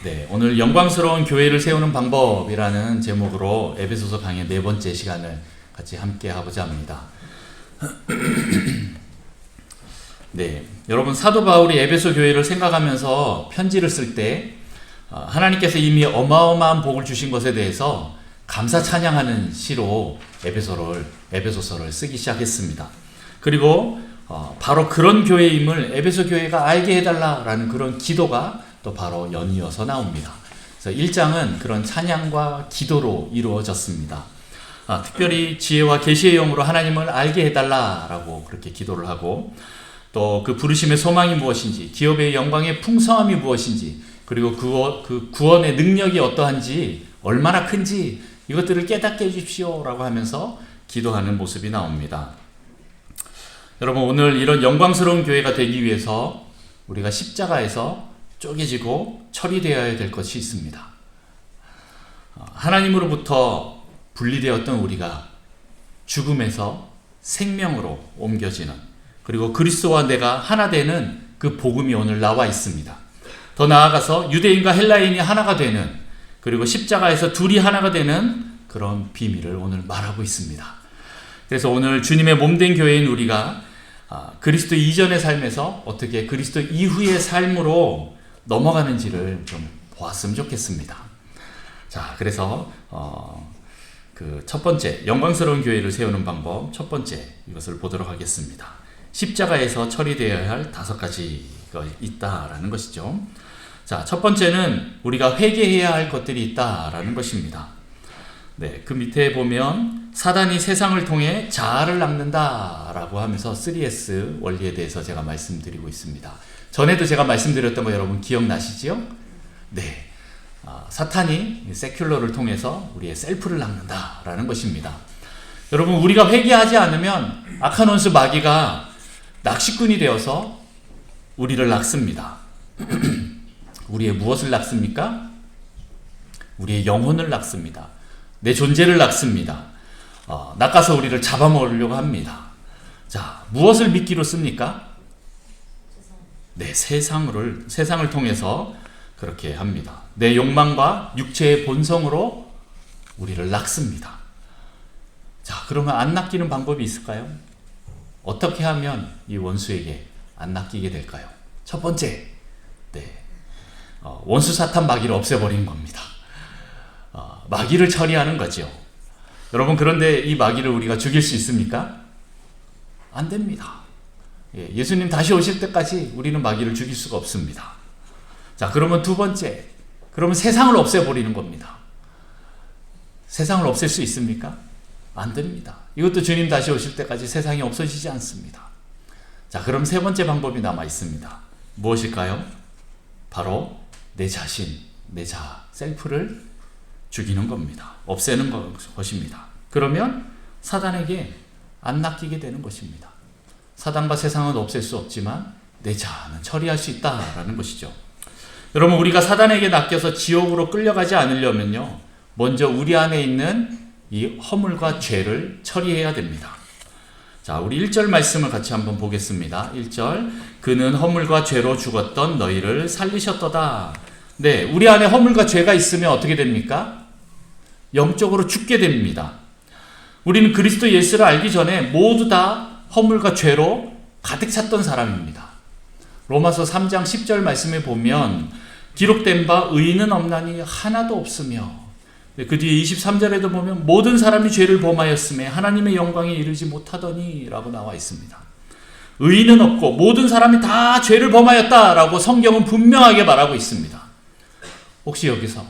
네, 오늘 영광스러운 교회를 세우는 방법이라는 제목으로 에베소서 강의 네 번째 시간을 같이 함께 하고자 합니다. 네, 여러분 사도 바울이 에베소 교회를 생각하면서 편지를 쓸 때 하나님께서 이미 어마어마한 복을 주신 것에 대해서 감사 찬양하는 시로 에베소서를 쓰기 시작했습니다. 그리고 바로 그런 교회임을 에베소 교회가 알게 해달라라는 그런 기도가 또 바로 연이어서 나옵니다. 그래서 1장은 그런 찬양과 기도로 이루어졌습니다. 특별히 지혜와 계시의 영으로 하나님을 알게 해달라라고 그렇게 기도를 하고, 또 그 부르심의 소망이 무엇인지, 기업의 영광의 풍성함이 무엇인지, 그리고 그 구원의 능력이 어떠한지, 얼마나 큰지 이것들을 깨닫게 해주십시오라고 하면서 기도하는 모습이 나옵니다. 여러분, 오늘 이런 영광스러운 교회가 되기 위해서 우리가 십자가에서 쪼개지고 처리되어야 될 것이 있습니다. 하나님으로부터 분리되었던 우리가 죽음에서 생명으로 옮겨지는, 그리고 그리스도와 내가 하나 되는 그 복음이 오늘 나와 있습니다. 더 나아가서 유대인과 헬라인이 하나가 되는, 그리고 십자가에서 둘이 하나가 되는 그런 비밀을 오늘 말하고 있습니다. 그래서 오늘 주님의 몸된 교회인 우리가 그리스도 이전의 삶에서 어떻게 그리스도 이후의 삶으로 넘어가는지를 좀 보았으면 좋겠습니다. 자, 그래서 그 첫 번째 영광스러운 교회를 세우는 방법, 첫 번째 이것을 보도록 하겠습니다. 십자가에서 처리되어야 할 5가지가 있다라는 것이죠. 자, 첫 번째는 우리가 회개해야 할 것들이 있다라는 것입니다. 네, 그 밑에 보면 사단이 세상을 통해 자아를 낚는다라고 하면서 3S 원리에 대해서 제가 말씀드리고 있습니다. 전에도 제가 말씀드렸던 거 여러분 기억나시죠? 네, 사탄이 세큘러를 통해서 우리의 셀프를 낚는다라는 것입니다. 여러분, 우리가 회개하지 않으면 악한 원수 마귀가 낚시꾼이 되어서 우리를 낚습니다. 우리의 무엇을 낚습니까? 우리의 영혼을 낚습니다. 내 존재를 낚습니다. 낚아서 우리를 잡아먹으려고 합니다. 자, 무엇을 미끼로 씁니까? 네, 세상을 통해서 그렇게 합니다. 내 욕망과 육체의 본성으로 우리를 낚습니다. 자, 그러면 안 낚이는 방법이 있을까요? 어떻게 하면 이 원수에게 안 낚이게 될까요? 첫 번째, 네, 원수 사탄 마귀를 없애버리는 겁니다. 마귀를 처리하는 거죠. 여러분, 그런데 이 마귀를 우리가 죽일 수 있습니까? 안 됩니다. 예수님 다시 오실 때까지 우리는 마귀를 죽일 수가 없습니다. 자, 그러면 두 번째, 그러면 세상을 없애버리는 겁니다. 세상을 없앨 수 있습니까? 안 됩니다. 이것도 주님 다시 오실 때까지 세상이 없어지지 않습니다. 자, 그럼 세 번째 방법이 남아 있습니다. 무엇일까요? 바로 내 자신, 내 자아, 셀프를 죽이는 겁니다. 없애는 것입니다. 그러면 사단에게 안 낚이게 되는 것입니다. 사단과 세상은 없앨 수 없지만 내 자아는 처리할 수 있다라는 것이죠. 여러분, 우리가 사단에게 낚여서 지옥으로 끌려가지 않으려면요, 먼저 우리 안에 있는 이 허물과 죄를 처리해야 됩니다. 자, 우리 1절 말씀을 같이 한번 보겠습니다. 1절, 그는 허물과 죄로 죽었던 너희를 살리셨도다. 네, 우리 안에 허물과 죄가 있으면 어떻게 됩니까? 영적으로 죽게 됩니다. 우리는 그리스도 예수를 알기 전에 모두 다 허물과 죄로 가득 찼던 사람입니다. 로마서 3장 10절 말씀에 보면 기록된 바 의인은 없나니 하나도 없으며, 그 뒤에 23절에도 보면 모든 사람이 죄를 범하였음에 하나님의 영광에 이르지 못하더니 라고 나와 있습니다. 의인은 없고 모든 사람이 다 죄를 범하였다라고 성경은 분명하게 말하고 있습니다. 혹시 여기서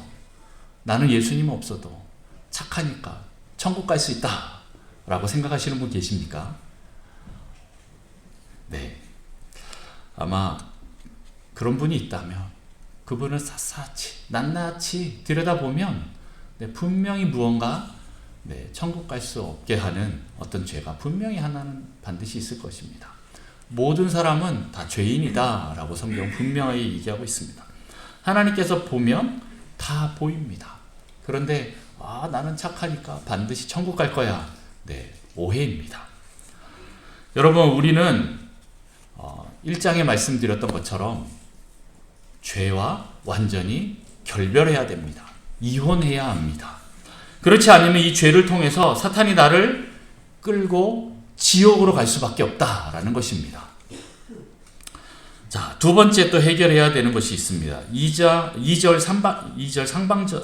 나는 예수님 없어도 착하니까 천국 갈 수 있다 라고 생각하시는 분 계십니까? 네, 아마 그런 분이 있다면 그분을 샅샅이 낱낱이 들여다보면 분명히 무언가 천국 갈 수 없게 하는 어떤 죄가 분명히 하나는 반드시 있을 것입니다. 모든 사람은 다 죄인이다 라고 성경은 분명히 얘기하고 있습니다. 하나님께서 보면 다 보입니다. 그런데 나는 착하니까 반드시 천국 갈 거야. 네, 오해입니다. 여러분, 우리는 1장에 말씀드렸던 것처럼 죄와 완전히 결별해야 됩니다. 이혼해야 합니다. 그렇지 않으면 이 죄를 통해서 사탄이 나를 끌고 지옥으로 갈 수밖에 없다라는 것입니다. 자, 두 번째 또 해결해야 되는 것이 있습니다. 2절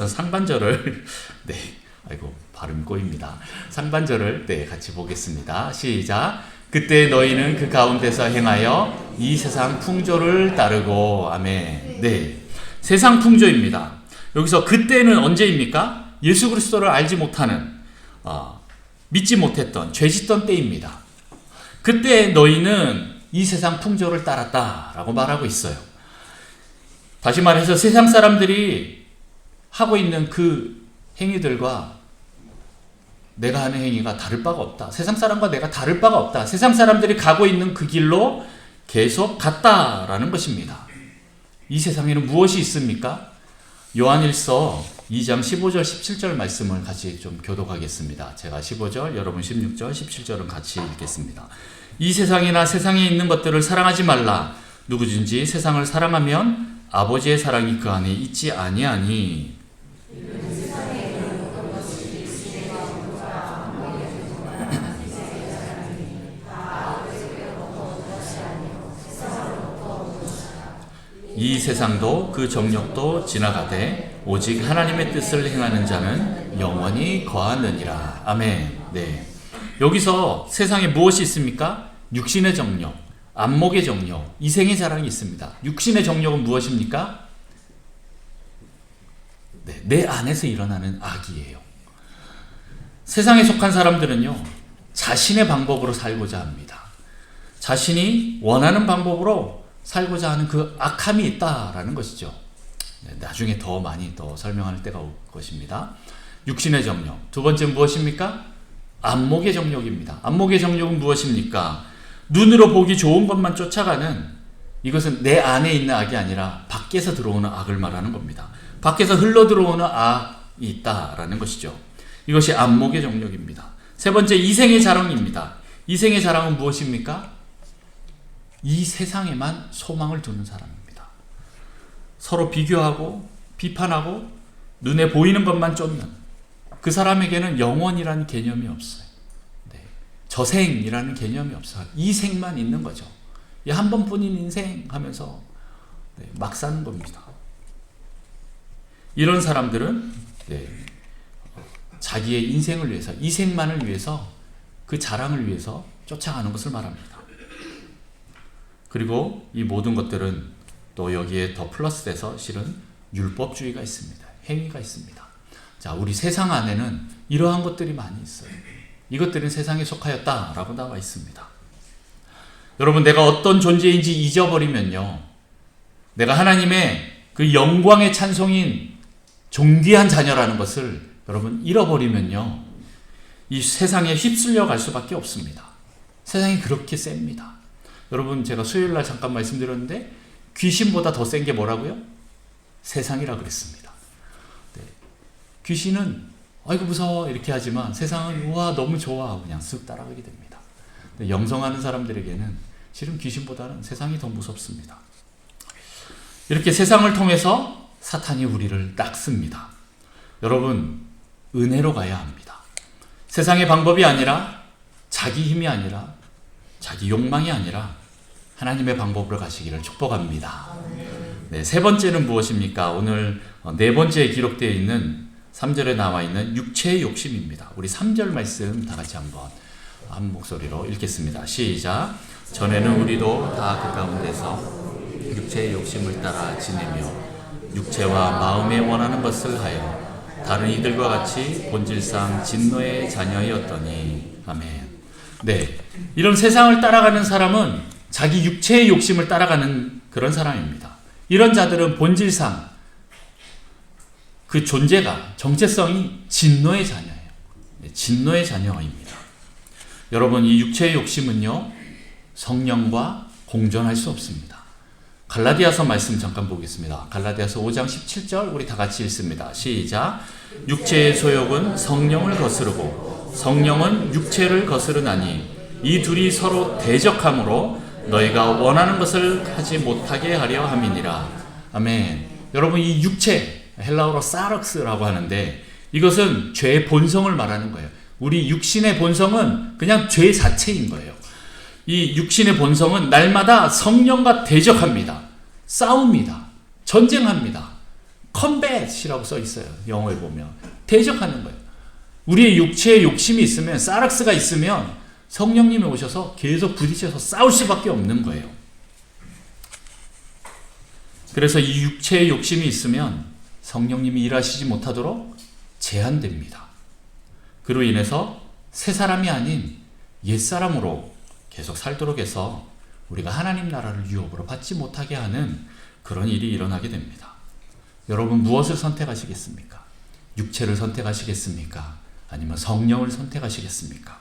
상반절을 네, 아이고 발음 꼬입니다. 상반절을 네, 같이 보겠습니다. 시작. 그때 너희는 그 가운데서 행하여 이 세상 풍조를 따르고. 아멘. 네, 세상 풍조입니다. 여기서 그때는 언제입니까? 예수 그리스도를 알지 못하는 믿지 못했던 죄 짓던 때입니다. 그때 너희는 이 세상 풍조를 따랐다라고 말하고 있어요. 다시 말해서 세상 사람들이 하고 있는 그 행위들과 내가 하는 행위가 다를 바가 없다. 세상 사람과 내가 다를 바가 없다. 세상 사람들이 가고 있는 그 길로 계속 갔다라는 것입니다. 이 세상에는 무엇이 있습니까? 요한일서 2장 15절 17절 말씀을 같이 좀 교독하겠습니다. 제가 15절, 여러분 16절, 17절은 같이 읽겠습니다. 이 세상이나 세상에 있는 것들을 사랑하지 말라. 누구든지 세상을 사랑하면 아버지의 사랑이 그 안에 있지 아니하니. 이 세상도 그 정욕도 지나가되 오직 하나님의 뜻을 행하는 자는 영원히 거하느니라. 아멘. 네. 여기서 세상에 무엇이 있습니까? 육신의 정욕, 안목의 정욕, 이생의 자랑이 있습니다. 육신의 정욕은 무엇입니까? 네, 내 안에서 일어나는 악이에요. 세상에 속한 사람들은요, 자신의 방법으로 살고자 합니다. 자신이 원하는 방법으로 살고자 하는 그 악함이 있다라는 것이죠. 네, 나중에 더 많이 더 설명할 때가 올 것입니다. 육신의 정욕. 두 번째는 무엇입니까? 안목의 정욕입니다. 안목의 정욕은 무엇입니까? 눈으로 보기 좋은 것만 쫓아가는, 이것은 내 안에 있는 악이 아니라 밖에서 들어오는 악을 말하는 겁니다. 밖에서 흘러 들어오는 악이 있다라는 것이죠. 이것이 안목의 정욕입니다. 세 번째, 이생의 자랑입니다. 이생의 자랑은 무엇입니까? 이 세상에만 소망을 두는 사람입니다. 서로 비교하고 비판하고 눈에 보이는 것만 쫓는, 그 사람에게는 영원이라는 개념이 없어요. 네. 저생이라는 개념이 없어요. 이 생만 있는 거죠. 이 한 번뿐인 인생 하면서 네, 막 사는 겁니다. 이런 사람들은 네, 자기의 인생을 위해서, 이 생만을 위해서, 그 자랑을 위해서 쫓아가는 것을 말합니다. 그리고 이 모든 것들은 또 여기에 더 플러스돼서 실은 율법주의가 있습니다. 행위가 있습니다. 자, 우리 세상 안에는 이러한 것들이 많이 있어요. 이것들은 세상에 속하였다라고 나와 있습니다. 여러분, 내가 어떤 존재인지 잊어버리면요, 내가 하나님의 그 영광의 찬송인 존귀한 자녀라는 것을 여러분 잃어버리면요, 이 세상에 휩쓸려 갈 수밖에 없습니다. 세상이 그렇게 셉니다. 여러분, 제가 수요일날 잠깐 말씀드렸는데 귀신보다 더 센 게 뭐라고요? 세상이라 그랬습니다. 귀신은 아이고 무서워 이렇게 하지만 세상은 우와 너무 좋아 하고 그냥 쓱 따라가게 됩니다. 근데 영성하는 사람들에게는 실은 귀신보다는 세상이 더 무섭습니다. 이렇게 세상을 통해서 사탄이 우리를 낚습니다. 여러분, 은혜로 가야 합니다. 세상의 방법이 아니라, 자기 힘이 아니라, 자기 욕망이 아니라 하나님의 방법으로 가시기를 축복합니다. 네, 세 번째는 무엇입니까? 오늘 네 번째에 기록되어 있는 3절에 나와 있는 육체의 욕심입니다. 우리 3절 말씀 다 같이 한번 한 목소리로 읽겠습니다. 시작. 전에는 우리도 다 그 가운데서 육체의 욕심을 따라 지내며 육체와 마음에 원하는 것을 하여 다른 이들과 같이 본질상 진노의 자녀였더니. 아멘. 네, 이런 세상을 따라가는 사람은 자기 육체의 욕심을 따라가는 그런 사람입니다. 이런 자들은 본질상 그 존재가, 정체성이 진노의 자녀예요. 진노의 자녀입니다. 여러분, 이 육체의 욕심은요, 성령과 공존할 수 없습니다. 갈라디아서 말씀 잠깐 보겠습니다. 갈라디아서 5장 17절 우리 다 같이 읽습니다. 시작. 육체의 소욕은 성령을 거스르고 성령은 육체를 거스르나니 이 둘이 서로 대적함으로 너희가 원하는 것을 하지 못하게 하려 함이니라. 아멘. 여러분, 이 육체, 헬라어로 사럭스라고 하는데 이것은 죄의 본성을 말하는 거예요. 우리 육신의 본성은 그냥 죄 자체인 거예요. 이 육신의 본성은 날마다 성령과 대적합니다. 싸웁니다. 전쟁합니다. 컴뱃이라고 써 있어요. 영어에 보면. 대적하는 거예요. 우리의 육체에 욕심이 있으면, 사락스가 있으면 성령님이 오셔서 계속 부딪혀서 싸울 수밖에 없는 거예요. 그래서 이 육체의 욕심이 있으면 성령님이 일하시지 못하도록 제한됩니다. 그로 인해서 새 사람이 아닌 옛 사람으로 계속 살도록 해서 우리가 하나님 나라를 유업으로 받지 못하게 하는 그런 일이 일어나게 됩니다. 여러분 무엇을 선택하시겠습니까? 육체를 선택하시겠습니까? 아니면 성령을 선택하시겠습니까?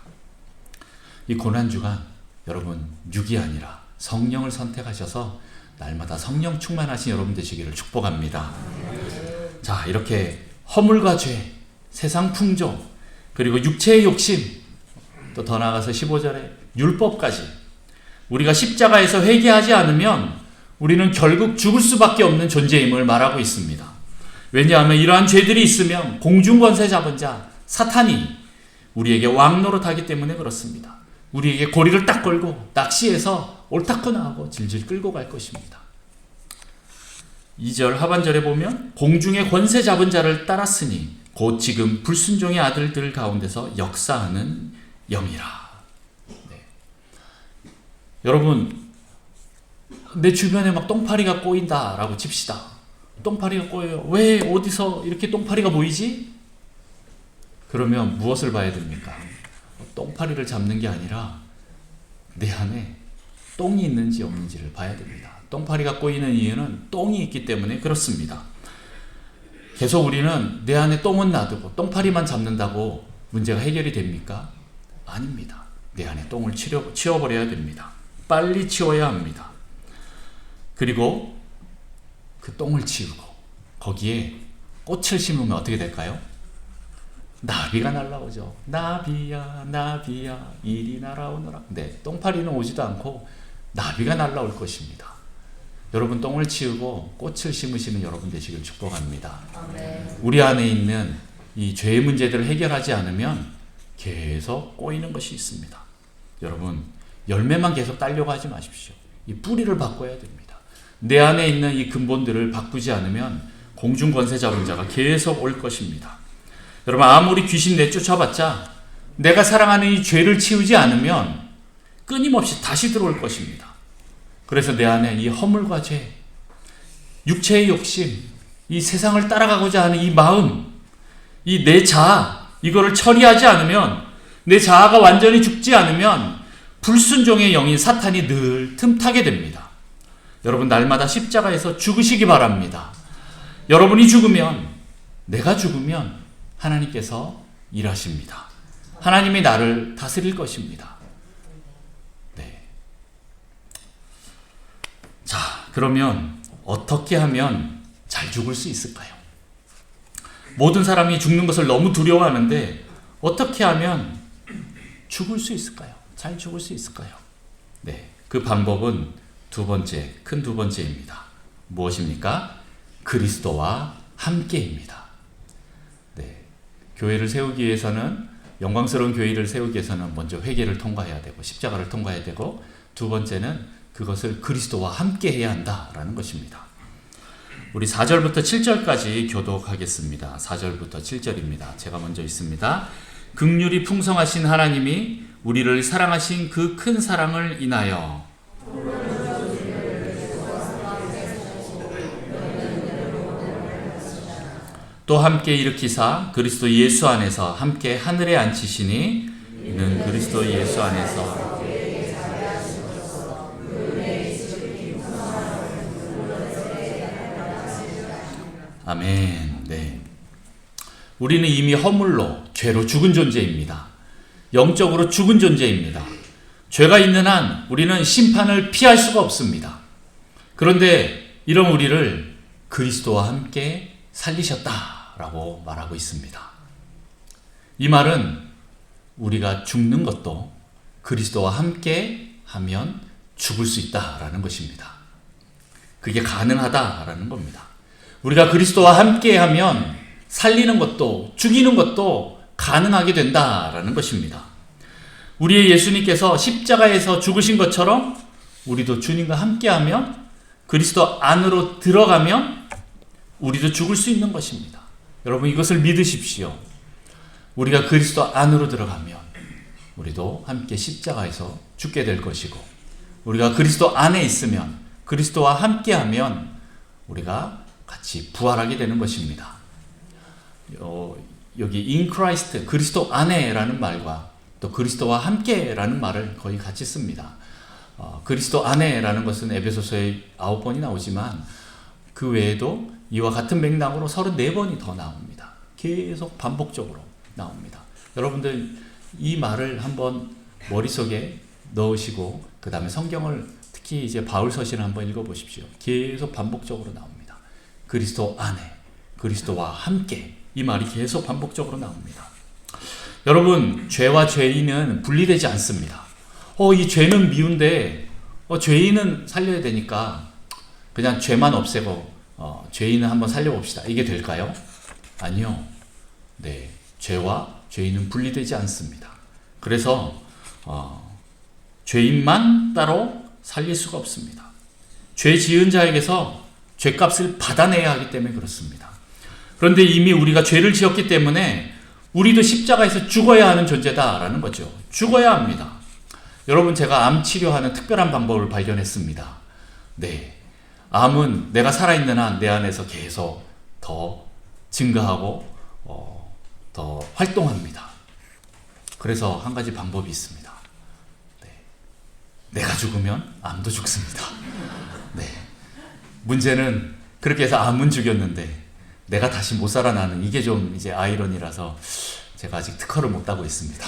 이 고난주간 여러분 육이 아니라 성령을 선택하셔서 날마다 성령 충만하신 여러분 되시기를 축복합니다. 자, 이렇게 허물과 죄, 세상 풍조, 그리고 육체의 욕심, 또 더 나아가서 15절에 율법까지 우리가 십자가에서 회개하지 않으면 우리는 결국 죽을 수밖에 없는 존재임을 말하고 있습니다. 왜냐하면 이러한 죄들이 있으면 공중권세 잡은 자 사탄이 우리에게 왕노릇하기 때문에 그렇습니다. 우리에게 고리를 딱 걸고 낚시해서 옳다구나 하고 질질 끌고 갈 것입니다. 2절 하반절에 보면 공중의 권세 잡은 자를 따랐으니 곧 지금 불순종의 아들들 가운데서 역사하는 영이라. 네. 여러분 내 주변에 막 똥파리가 꼬인다라고 칩시다. 똥파리가 꼬여요. 왜 어디서 이렇게 똥파리가 보이지? 그러면 무엇을 봐야 됩니까? 똥파리를 잡는 게 아니라 내 안에 똥이 있는지 없는지를 봐야 됩니다. 똥파리가 꼬이는 이유는 똥이 있기 때문에 그렇습니다. 계속 우리는 내 안에 똥은 놔두고 똥파리만 잡는다고 문제가 해결이 됩니까? 아닙니다. 내 안에 똥을 치워버려야 됩니다. 빨리 치워야 합니다. 그리고 그 똥을 치우고 거기에 꽃을 심으면 어떻게 될까요? 나비가 날라오죠. 나비야 나비야 이리 날아오너라. 네, 똥파리는 오지도 않고 나비가 날라올 것입니다. 여러분 똥을 치우고 꽃을 심으시는 여러분 되시길 축복합니다. 아멘. 우리 안에 있는 이 죄의 문제들을 해결하지 않으면 계속 꼬이는 것이 있습니다. 여러분 열매만 계속 따려고 하지 마십시오. 이 뿌리를 바꿔야 됩니다. 내 안에 있는 이 근본들을 바꾸지 않으면 공중 권세 잡은 자가 계속 올 것입니다. 여러분 아무리 귀신 내쫓아봤자 내가 사랑하는 이 죄를 치우지 않으면 끊임없이 다시 들어올 것입니다. 그래서 내 안에 이 허물과 죄, 육체의 욕심, 이 세상을 따라가고자 하는 이 마음, 이 내 자아, 이거를 처리하지 않으면, 내 자아가 완전히 죽지 않으면 불순종의 영인 사탄이 늘 틈타게 됩니다. 여러분 날마다 십자가에서 죽으시기 바랍니다. 여러분이 죽으면, 내가 죽으면 하나님께서 일하십니다. 하나님이 나를 다스릴 것입니다. 네. 자, 그러면 어떻게 하면 잘 죽을 수 있을까요? 모든 사람이 죽는 것을 너무 두려워하는데 어떻게 하면 죽을 수 있을까요? 잘 죽을 수 있을까요? 네, 그 방법은 큰 두 번째입니다. 무엇입니까? 그리스도와 함께입니다. 네, 교회를 세우기 위해서는 영광스러운 교회를 세우기 위해서는 먼저 회개를 통과해야 되고 십자가를 통과해야 되고 두 번째는 그것을 그리스도와 함께 해야 한다라는 것입니다. 우리 4절부터 7절까지 교독하겠습니다. 4절부터 7절입니다. 제가 먼저 읽습니다. 긍휼이 풍성하신 하나님이 우리를 사랑하신 그 큰 사랑을 인하여 또 함께 일으키사 그리스도 예수 안에서 함께 하늘에 앉히시니 이는 그리스도 예수 안에서 아멘. 네. 우리는 이미 허물로 죄로 죽은 존재입니다. 영적으로 죽은 존재입니다. 죄가 있는 한 우리는 심판을 피할 수가 없습니다. 그런데 이런 우리를 그리스도와 함께 살리셨다라고 말하고 있습니다. 이 말은 우리가 죽는 것도 그리스도와 함께 하면 죽을 수 있다라는 것입니다. 그게 가능하다라는 겁니다. 우리가 그리스도와 함께하면 살리는 것도 죽이는 것도 가능하게 된다라는 것입니다. 우리의 예수님께서 십자가에서 죽으신 것처럼 우리도 주님과 함께하면 그리스도 안으로 들어가면 우리도 죽을 수 있는 것입니다. 여러분 이것을 믿으십시오. 우리가 그리스도 안으로 들어가면 우리도 함께 십자가에서 죽게 될 것이고 우리가 그리스도 안에 있으면 그리스도와 함께하면 우리가 같이 부활하게 되는 것입니다. 여기 in Christ 그리스도 안에라는 말과 또 그리스도와 함께라는 말을 거의 같이 씁니다. 그리스도 안에라는 것은 에베소서에 9번이 나오지만 그 외에도 이와 같은 맥락으로 34번이 더 나옵니다. 계속 반복적으로 나옵니다. 여러분들 이 말을 한번 머릿속에 넣으시고 그 다음에 성경을 특히 이제 바울 서신을 한번 읽어보십시오. 계속 반복적으로 나옵니다. 그리스도 안에, 그리스도와 함께 이 말이 계속 반복적으로 나옵니다. 여러분 죄와 죄인은 분리되지 않습니다. 이 죄는 미운데 죄인은 살려야 되니까 그냥 죄만 없애고 죄인은 한번 살려봅시다. 이게 될까요? 아니요. 네, 죄와 죄인은 분리되지 않습니다. 그래서 죄인만 따로 살릴 수가 없습니다. 죄 지은 자에게서 죄값을 받아내야 하기 때문에 그렇습니다. 그런데 이미 우리가 죄를 지었기 때문에 우리도 십자가에서 죽어야 하는 존재다라는 거죠. 죽어야 합니다. 여러분 제가 암 치료하는 특별한 방법을 발견했습니다. 네, 암은 내가 살아있는 한 내 안에서 계속 더 증가하고 더 활동합니다. 그래서 한 가지 방법이 있습니다. 네, 내가 죽으면 암도 죽습니다. 네, 문제는 그렇게 해서 암은 죽였는데 내가 다시 못 살아나는 이게 좀 이제 아이러니라서 제가 아직 특허를 못 따고 있습니다.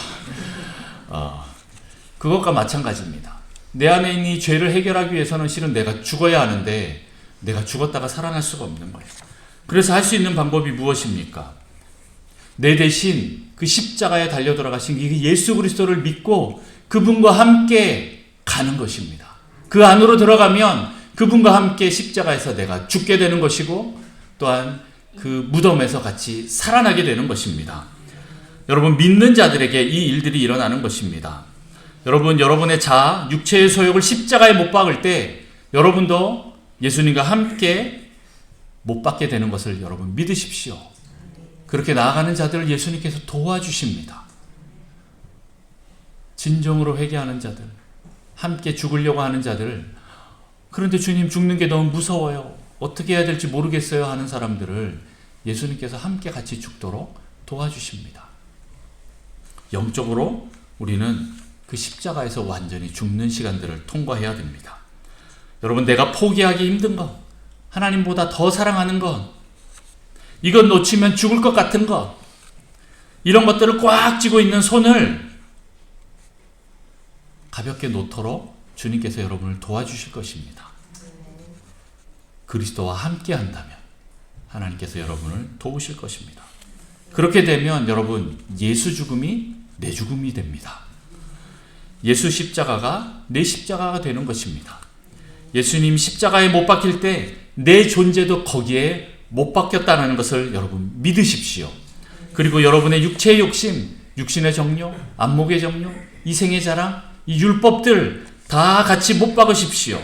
그것과 마찬가지입니다. 내 안에 있는 이 죄를 해결하기 위해서는 실은 내가 죽어야 하는데 내가 죽었다가 살아날 수가 없는 거예요. 그래서 할 수 있는 방법이 무엇입니까? 내 대신 그 십자가에 달려 돌아가신 예수 그리스도를 믿고 그분과 함께 가는 것입니다. 그 안으로 들어가면 그분과 함께 십자가에서 내가 죽게 되는 것이고 또한 그 무덤에서 같이 살아나게 되는 것입니다. 여러분 믿는 자들에게 이 일들이 일어나는 것입니다. 여러분 여러분의 자아, 육체의 소욕을 십자가에 못 박을 때 여러분도 예수님과 함께 못 박게 되는 것을 여러분 믿으십시오. 그렇게 나아가는 자들을 예수님께서 도와주십니다. 진정으로 회개하는 자들, 함께 죽으려고 하는 자들, 그런데 주님 죽는 게 너무 무서워요, 어떻게 해야 될지 모르겠어요 하는 사람들을 예수님께서 함께 같이 죽도록 도와주십니다. 영적으로 우리는 그 십자가에서 완전히 죽는 시간들을 통과해야 됩니다. 여러분 내가 포기하기 힘든 것, 하나님보다 더 사랑하는 것, 이것 놓치면 죽을 것 같은 것, 이런 것들을 꽉 쥐고 있는 손을 가볍게 놓도록 주님께서 여러분을 도와주실 것입니다. 그리스도와 함께 한다면 하나님께서 여러분을 도우실 것입니다. 그렇게 되면 여러분 예수 죽음이 내 죽음이 됩니다. 예수 십자가가 내 십자가가 되는 것입니다. 예수님 십자가에 못 박힐 때 내 존재도 거기에 못 박혔다는 것을 여러분 믿으십시오. 그리고 여러분의 육체의 욕심, 육신의 정욕, 안목의 정욕, 이생의 자랑, 이 율법들 다 같이 못 박으십시오.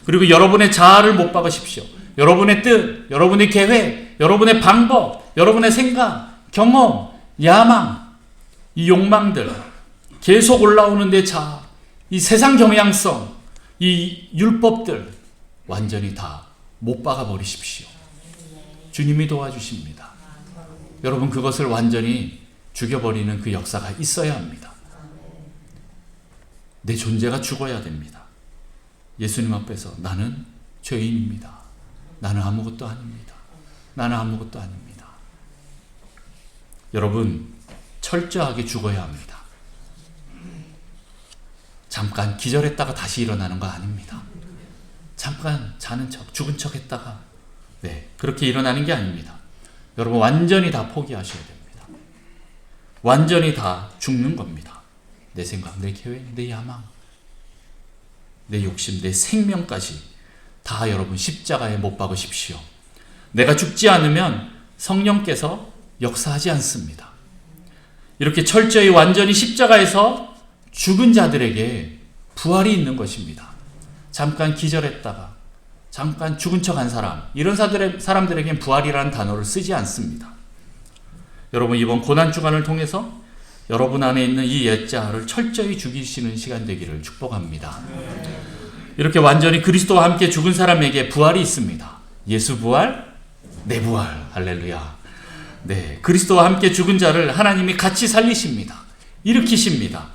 그리고 여러분의 자아를 못 박으십시오. 여러분의 뜻, 여러분의 계획, 여러분의 방법, 여러분의 생각, 경험, 야망, 이 욕망들 계속 올라오는 내 자아, 이 세상 경향성, 이 율법들 완전히 다 못 박아 버리십시오. 주님이 도와주십니다. 여러분 그것을 완전히 죽여버리는 그 역사가 있어야 합니다. 내 존재가 죽어야 됩니다. 예수님 앞에서 나는 죄인입니다. 나는 아무것도 아닙니다. 나는 아무것도 아닙니다. 여러분 철저하게 죽어야 합니다. 잠깐 기절했다가 다시 일어나는 거 아닙니다. 잠깐 자는 척, 죽은 척 했다가 그렇게 일어나는 게 아닙니다. 여러분 완전히 다 포기하셔야 됩니다. 완전히 다 죽는 겁니다. 내 생각, 내 계획, 내 야망, 내 욕심, 내 생명까지 다 여러분 십자가에 못 박으십시오. 내가 죽지 않으면 성령께서 역사하지 않습니다. 이렇게 철저히 완전히 십자가에서 죽은 자들에게 부활이 있는 것입니다. 잠깐 기절했다가 잠깐 죽은 척한 사람, 이런 사람들에겐 부활이라는 단어를 쓰지 않습니다. 여러분, 이번 고난주간을 통해서 여러분 안에 있는 이 옛자를 철저히 죽이시는 시간 되기를 축복합니다. 이렇게 완전히 그리스도와 함께 죽은 사람에게 부활이 있습니다. 예수 부활, 내 부활, 할렐루야. 네, 그리스도와 함께 죽은 자를 하나님이 같이 살리십니다. 일으키십니다.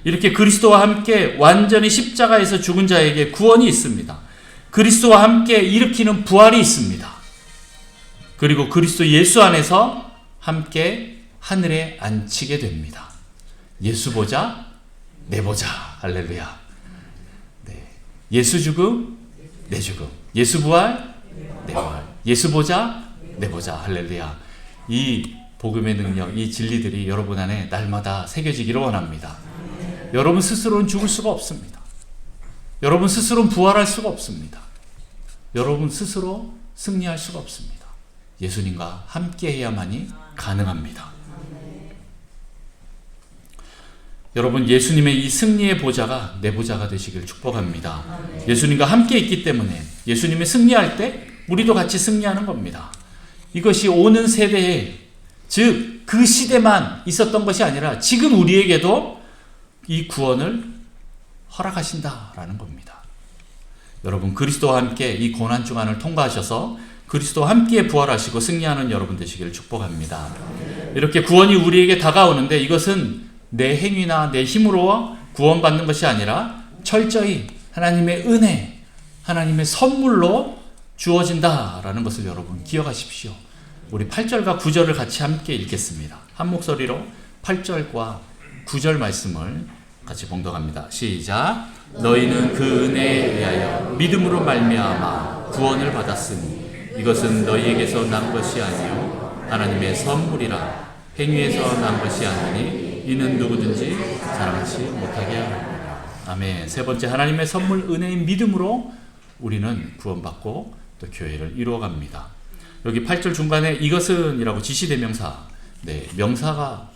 이렇게 그리스도와 함께 완전히 십자가에서 죽은 자에게 구원이 있습니다. 그리스도와 함께 일으키는 부활이 있습니다. 그리고 그리스도 예수 안에서 함께 하늘에 앉히게 됩니다. 예수 보자, 내 보자, 할렐루야. 네, 예수 죽음, 내 죽음. 예수 부활, 내 부활. 예수 보자, 내 보자, 할렐루야. 이 복음의 능력, 이 진리들이 여러분 안에 날마다 새겨지기를 원합니다. 여러분 스스로는 죽을 수가 없습니다. 여러분 스스로는 부활할 수가 없습니다. 여러분 스스로 승리할 수가 없습니다. 예수님과 함께 해야만이 가능합니다. 여러분, 예수님의 이 승리의 보좌가 내 보좌가 되시길 축복합니다. 예수님과 함께 있기 때문에 예수님이 승리할 때 우리도 같이 승리하는 겁니다. 이것이 오는 세대에, 즉 그 시대만 있었던 것이 아니라 지금 우리에게도 이 구원을 허락하신다라는 겁니다. 여러분, 그리스도와 함께 이 고난주간을 통과하셔서 그리스도와 함께 부활하시고 승리하는 여러분 되시기를 축복합니다. 이렇게 구원이 우리에게 다가오는데 이것은 내 행위나 내 힘으로 구원받는 것이 아니라 철저히 하나님의 은혜, 하나님의 선물로 주어진다라는 것을 여러분 기억하십시오. 우리 8절과 9절을 같이 함께 읽겠습니다. 한 목소리로 8절과 9절 말씀을 같이 봉독합니다. 시작. 너희는 그 은혜에 의하여 믿음으로 말미암아 구원을 받았으니 이것은 너희에게서 난 것이 아니요 하나님의 선물이라. 행위에서 난 것이 아니니 이는 누구든지 자랑치 못하게 하라. 아멘. 세 번째, 하나님의 선물 은혜인 믿음으로 우리는 구원받고 또 교회를 이루어갑니다. 여기 8절 중간에 이것은 이라고 지시대명사, 네, 명사가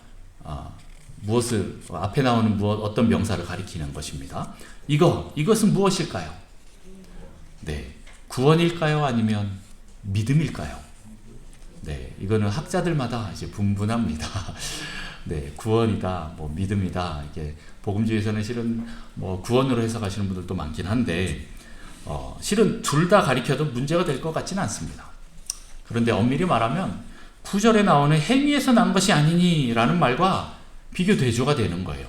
무엇을, 앞에 나오는 어떤 명사를 가리키는 것입니다. 이것은 무엇일까요? 네, 구원일까요? 아니면 믿음일까요? 네, 이거는 학자들마다 이제 분분합니다. 네, 구원이다, 뭐 믿음이다. 이게 복음주의에서는 실은 뭐 구원으로 해석하시는 분들도 많긴 한데, 실은 둘 다 가리켜도 문제가 될 것 같지는 않습니다. 그런데 엄밀히 말하면 9절에 나오는 행위에서 난 것이 아니니라는 말과 비교 대조가 되는 거예요.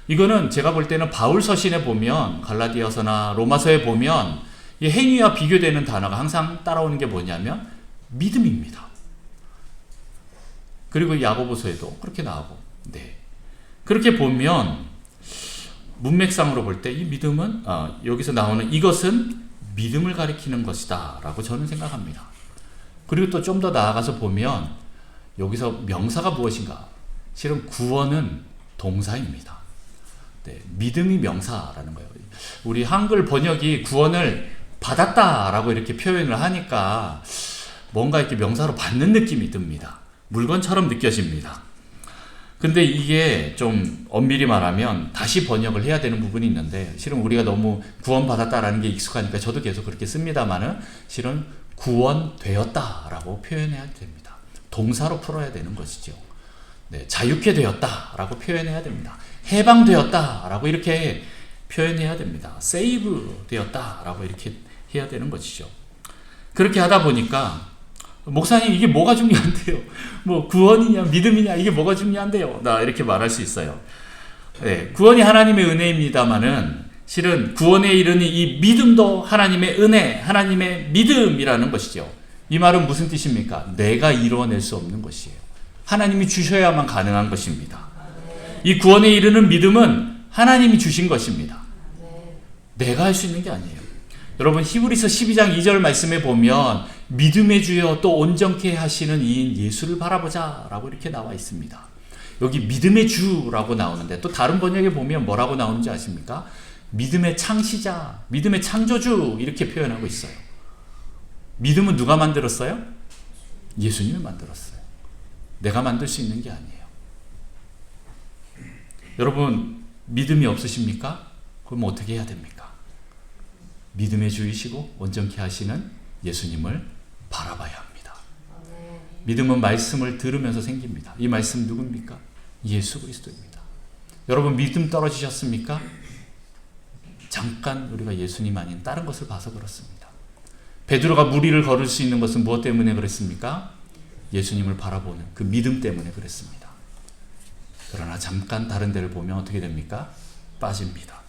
이거는 제가 볼 때는 바울 서신에 보면, 갈라디아서나 로마서에 보면 이 행위와 비교되는 단어가 항상 따라오는 게 뭐냐면 믿음입니다. 그리고 야고보서에도 그렇게 나오고, 네, 그렇게 보면 문맥상으로 볼 때 이 믿음은 여기서 나오는 이것은 믿음을 가리키는 것이다 라고 저는 생각합니다. 그리고 또 좀 더 나아가서 보면 여기서 명사가 무엇인가? 실은 구원은 동사입니다. 네, 믿음이 명사라는 거예요. 우리 한글 번역이 구원을 받았다라고 이렇게 표현을 하니까 뭔가 이렇게 명사로 받는 느낌이 듭니다. 물건처럼 느껴집니다. 근데 이게 좀 엄밀히 말하면 다시 번역을 해야 되는 부분이 있는데, 실은 우리가 너무 구원받았다라는 게 익숙하니까 저도 계속 그렇게 씁니다만은 실은 구원되었다라고 표현해야 됩니다. 동사로 풀어야 되는 것이죠. 네, 자유케 되었다라고 표현해야 됩니다. 해방되었다라고 이렇게 표현해야 됩니다. 세이브 되었다라고 이렇게 해야 되는 것이죠. 그렇게 하다 보니까 목사님, 이게 뭐가 중요한데요? 뭐 구원이냐 믿음이냐 이게 뭐가 중요한데요? 나 이렇게 말할 수 있어요. 네, 구원이 하나님의 은혜입니다만은 실은 구원에 이르는 이 믿음도 하나님의 은혜, 하나님의 믿음이라는 것이죠. 이 말은 무슨 뜻입니까? 내가 이루어낼 수 없는 것이에요. 하나님이 주셔야만 가능한 것입니다. 이 구원에 이르는 믿음은 하나님이 주신 것입니다. 내가 할 수 있는 게 아니에요. 여러분, 히브리서 12장 2절 말씀에 보면 믿음의 주여 또 온전케 하시는 이인 예수를 바라보자 라고 이렇게 나와 있습니다. 여기 믿음의 주라고 나오는데 또 다른 번역에 보면 뭐라고 나오는지 아십니까? 믿음의 창시자, 믿음의 창조주 이렇게 표현하고 있어요. 믿음은 누가 만들었어요? 예수님이 만들었어요. 내가 만들 수 있는 게 아니에요. 여러분, 믿음이 없으십니까? 그럼 어떻게 해야 됩니까? 믿음의 주이시고 온전케 하시는 예수님을 바라봐야 합니다. 믿음은 말씀을 들으면서 생깁니다. 이 말씀 누굽니까? 예수 그리스도입니다. 여러분, 믿음 떨어지셨습니까? 잠깐 우리가 예수님 아닌 다른 것을 봐서 그렇습니다. 베드로가 물 위를 걸을 수 있는 것은 무엇 때문에 그랬습니까? 예수님을 바라보는 그 믿음 때문에 그랬습니다. 그러나 잠깐 다른 데를 보면 어떻게 됩니까? 빠집니다.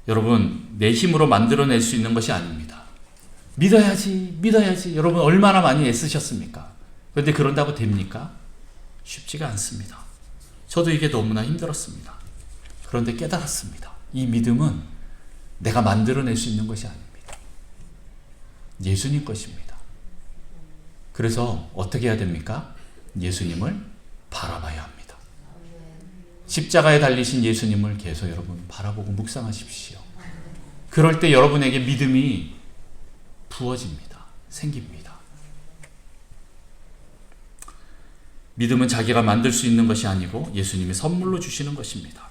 여러분, 내 힘으로 만들어낼 수 있는 것이 아닙니다. 믿어야지, 믿어야지. 여러분, 얼마나 많이 애쓰셨습니까? 그런데 그런다고 됩니까? 쉽지가 않습니다. 저도 이게 너무나 힘들었습니다. 그런데 깨달았습니다. 이 믿음은 내가 만들어낼 수 있는 것이 아닙니다. 예수님 것입니다. 그래서 어떻게 해야 됩니까? 예수님을 바라봐야 합니다. 십자가에 달리신 예수님을 계속 여러분 바라보고 묵상하십시오. 그럴 때 여러분에게 믿음이 부어집니다. 생깁니다. 믿음은 자기가 만들 수 있는 것이 아니고 예수님이 선물로 주시는 것입니다.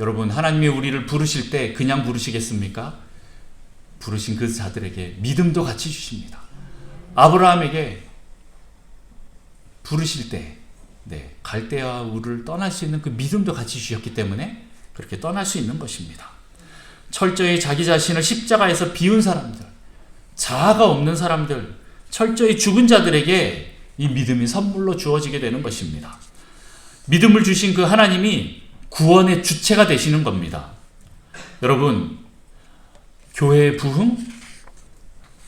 여러분, 하나님이 우리를 부르실 때 그냥 부르시겠습니까? 부르신 그 자들에게 믿음도 같이 주십니다. 아브라함에게 부르실 때 갈대아와 우르를 떠날 수 있는 그 믿음도 같이 주셨기 때문에 그렇게 떠날 수 있는 것입니다. 철저히 자기 자신을 십자가에서 비운 사람들, 자아가 없는 사람들, 철저히 죽은 자들에게 이 믿음이 선물로 주어지게 되는 것입니다. 믿음을 주신 그 하나님이 구원의 주체가 되시는 겁니다. 여러분, 교회의 부흥,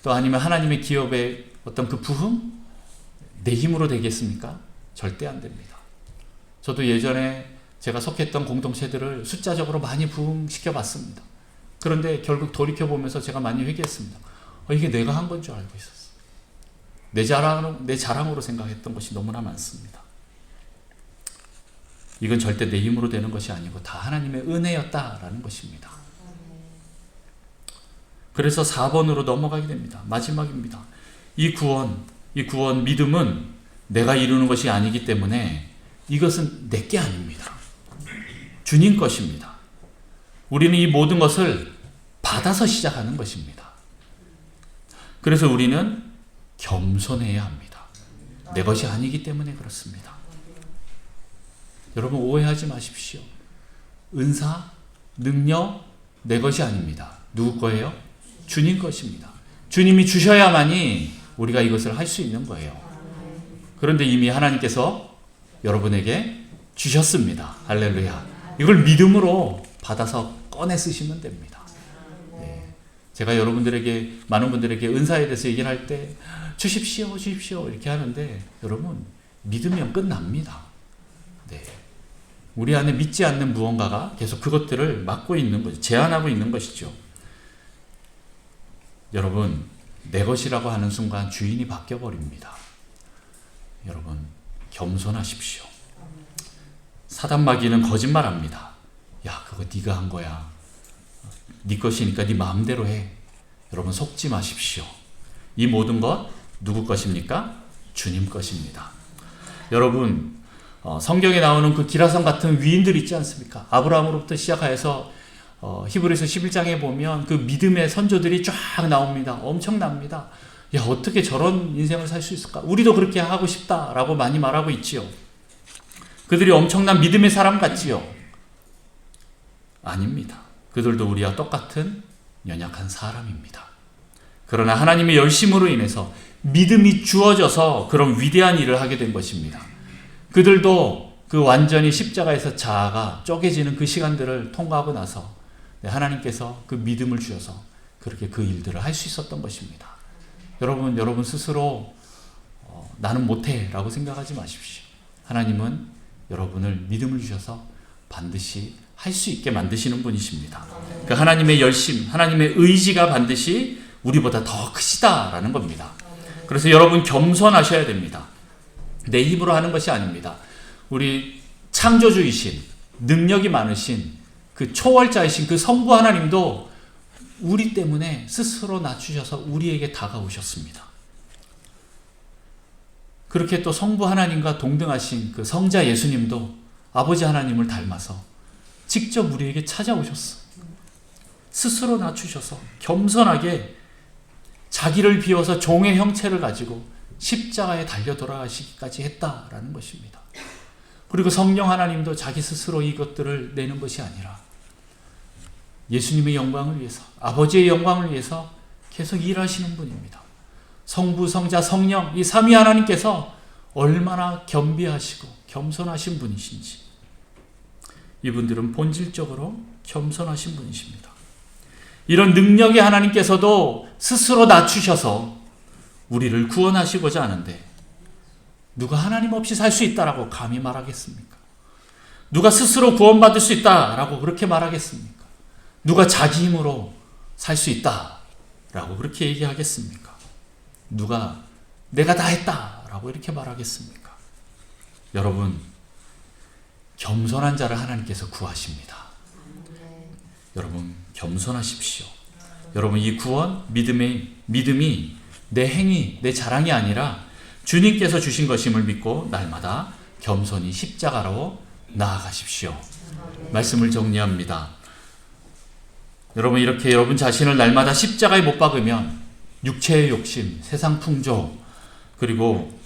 또 아니면 하나님의 기업의 어떤 그 부흥, 내 힘으로 되겠습니까? 절대 안 됩니다. 저도 예전에 제가 속했던 공동체들을 숫자적으로 많이 부흥시켜 봤습니다. 그런데 결국 돌이켜보면서 제가 많이 회개했습니다. 이게 내가 한 건 줄 알고 있었어. 내 자랑으로 생각했던 것이 너무나 많습니다. 이건 절대 내 힘으로 되는 것이 아니고 다 하나님의 은혜였다라는 것입니다. 그래서 4번으로 넘어가게 됩니다. 마지막입니다. 이 구원, 믿음은 내가 이루는 것이 아니기 때문에 이것은 내게 아닙니다. 주님 것입니다. 우리는 이 모든 것을 받아서 시작하는 것입니다. 그래서 우리는 겸손해야 합니다. 내 것이 아니기 때문에 그렇습니다. 여러분, 오해하지 마십시오. 은사, 능력, 내 것이 아닙니다. 누구 거예요? 주님 것입니다. 주님이 주셔야만이 우리가 이것을 할 수 있는 거예요. 그런데 이미 하나님께서 여러분에게 주셨습니다. 할렐루야. 이걸 믿음으로 받아서 꺼내 쓰시면 됩니다. 제가 여러분들에게, 많은 분들에게 은사에 대해서 얘기를 할 때 주십시오 이렇게 하는데 여러분, 믿으면 끝납니다. 우리 안에 믿지 않는 무언가가 계속 그것들을 막고 있는 거죠. 제한하고 있는 것이죠. 여러분, 내 것이라고 하는 순간 주인이 바뀌어버립니다. 여러분, 겸손하십시오. 사단 마귀는 거짓말합니다. 야, 그거 네가 한 거야. 네 것이니까 네 마음대로 해. 여러분, 속지 마십시오. 이 모든 것 누구 것입니까? 주님 것입니다. 여러분, 성경에 나오는 그 기라성 같은 위인들 있지 않습니까? 아브라함으로부터 시작하여서 히브리서 11장에 보면 그 믿음의 선조들이 쫙 나옵니다. 엄청납니다. 야, 어떻게 저런 인생을 살 수 있을까? 우리도 그렇게 하고 싶다라고 많이 말하고 있지요. 그들이 엄청난 믿음의 사람 같지요? 아닙니다. 그들도 우리와 똑같은 연약한 사람입니다. 그러나 하나님의 열심으로 인해서 믿음이 주어져서 그런 위대한 일을 하게 된 것입니다. 그들도 그 완전히 십자가에서 자아가 쪼개지는 그 시간들을 통과하고 나서 하나님께서 그 믿음을 주셔서 그렇게 그 일들을 할 수 있었던 것입니다. 여러분 스스로 나는 못해 라고 생각하지 마십시오. 하나님은 여러분을 믿음을 주셔서 반드시 할 수 있게 만드시는 분이십니다. 그 하나님의 열심, 하나님의 의지가 반드시 우리보다 더 크시다라는 겁니다. 그래서 여러분, 겸손하셔야 됩니다. 내 힘으로 하는 것이 아닙니다. 우리 창조주이신, 능력이 많으신 그 초월자이신 그 성부 하나님도 우리 때문에 스스로 낮추셔서 우리에게 다가오셨습니다. 그렇게 또 성부 하나님과 동등하신 그 성자 예수님도 아버지 하나님을 닮아서 직접 우리에게 찾아오셨어. 스스로 낮추셔서 겸손하게 자기를 비워서 종의 형체를 가지고 십자가에 달려 돌아가시기까지 했다라는 것입니다. 그리고 성령 하나님도 자기 스스로 이것들을 내는 것이 아니라 예수님의 영광을 위해서, 아버지의 영광을 위해서 계속 일하시는 분입니다. 성부, 성자, 성령 이 삼위 하나님께서 얼마나 겸비하시고 겸손하신 분이신지, 이분들은 본질적으로 겸손하신 분이십니다. 이런 능력의 하나님께서도 스스로 낮추셔서 우리를 구원하시고자 하는데, 누가 하나님 없이 살 수 있다라고 감히 말하겠습니까? 누가 스스로 구원받을 수 있다라고 그렇게 말하겠습니까? 누가 자기 힘으로 살 수 있다라고 그렇게 얘기하겠습니까? 누가 내가 다 했다라고 이렇게 말하겠습니까? 여러분, 겸손한 자를 하나님께서 구하십니다. 여러분, 겸손하십시오. 여러분, 이 구원, 믿음이 내 행위, 내 자랑이 아니라 주님께서 주신 것임을 믿고 날마다 겸손히 십자가로 나아가십시오. 말씀을 정리합니다. 여러분, 이렇게 여러분 자신을 날마다 십자가에 못 박으면 육체의 욕심, 세상 풍조, 그리고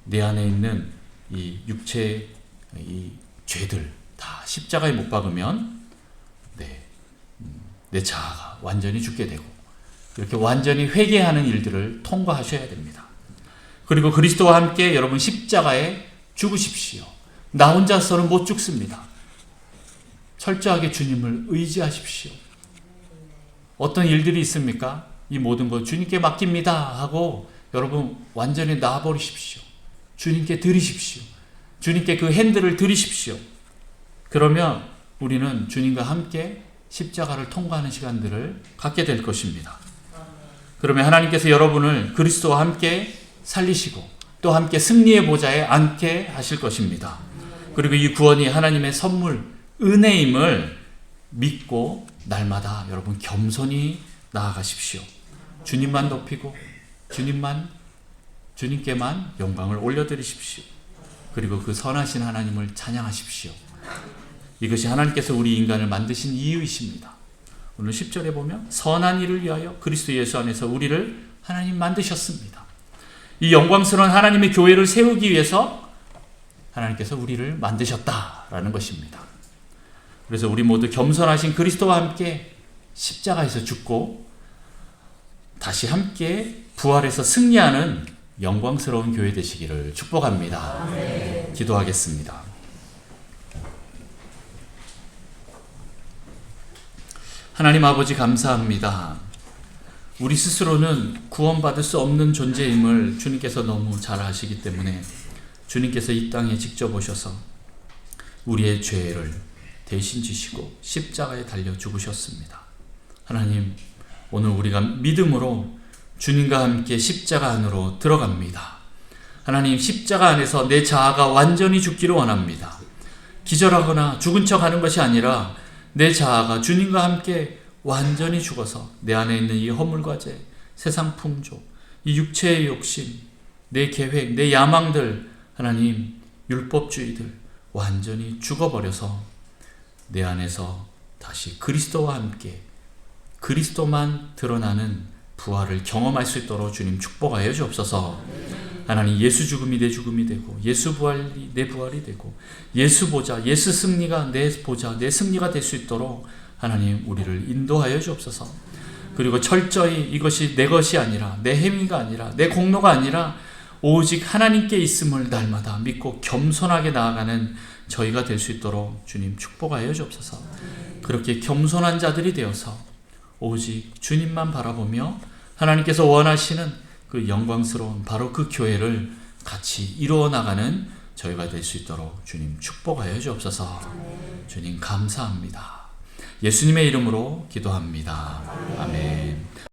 내 안에 있는 이 육체의 이 죄들 다 십자가에 못 박으면 내 자아가 완전히 죽게 되고, 이렇게 완전히 회개하는 일들을 통과하셔야 됩니다. 그리고 그리스도와 함께 여러분 십자가에 죽으십시오. 나 혼자서는 못 죽습니다. 철저하게 주님을 의지하십시오. 어떤 일들이 있습니까? 이 모든 것 주님께 맡깁니다 하고 여러분 완전히 놔버리십시오. 주님께 드리십시오. 주님께 그 핸들을 드리십시오. 그러면 우리는 주님과 함께 십자가를 통과하는 시간들을 갖게 될 것입니다. 그러면 하나님께서 여러분을 그리스도와 함께 살리시고 또 함께 승리의 보좌에 앉게 하실 것입니다. 그리고 이 구원이 하나님의 선물, 은혜임을 믿고 날마다 여러분 겸손히 나아가십시오. 주님만 높이고 주님께만 영광을 올려드리십시오. 그리고 그 선하신 하나님을 찬양하십시오. 이것이 하나님께서 우리 인간을 만드신 이유이십니다. 오늘 10절에 보면 선한 일을 위하여 그리스도 예수 안에서 우리를 하나님 만드셨습니다. 이 영광스러운 하나님의 교회를 세우기 위해서 하나님께서 우리를 만드셨다라는 것입니다. 그래서 우리 모두 겸손하신 그리스도와 함께 십자가에서 죽고 다시 함께 부활해서 승리하는 영광스러운 교회 되시기를 축복합니다. 아멘. 기도하겠습니다. 하나님 아버지 감사합니다. 우리 스스로는 구원받을 수 없는 존재임을 주님께서 너무 잘 아시기 때문에 주님께서 이 땅에 직접 오셔서 우리의 죄를 대신 지시고 십자가에 달려 죽으셨습니다. 하나님, 오늘 우리가 믿음으로 주님과 함께 십자가 안으로 들어갑니다. 하나님, 십자가 안에서 내 자아가 완전히 죽기를 원합니다. 기절하거나 죽은 척 하는 것이 아니라 내 자아가 주님과 함께 완전히 죽어서 내 안에 있는 이 허물과제, 세상 풍조, 이 육체의 욕심, 내 계획, 내 야망들, 하나님 율법주의들 완전히 죽어버려서 내 안에서 다시 그리스도와 함께 그리스도만 드러나는 부활을 경험할 수 있도록 주님 축복하여 주옵소서. 하나님, 예수 죽음이 내 죽음이 되고 예수 부활이 내 부활이 되고 예수 보자, 예수 승리가 내 보자, 내 승리가 될 수 있도록 하나님 우리를 인도하여 주옵소서. 그리고 철저히 이것이 내 것이 아니라 내 행위가 아니라 내 공로가 아니라 오직 하나님께 있음을 날마다 믿고 겸손하게 나아가는 저희가 될 수 있도록 주님 축복하여 주옵소서. 그렇게 겸손한 자들이 되어서 오직 주님만 바라보며 하나님께서 원하시는 그 영광스러운 바로 그 교회를 같이 이루어 나가는 저희가 될 수 있도록 주님 축복하여 주옵소서. 주님 감사합니다. 예수님의 이름으로 기도합니다. 아멘.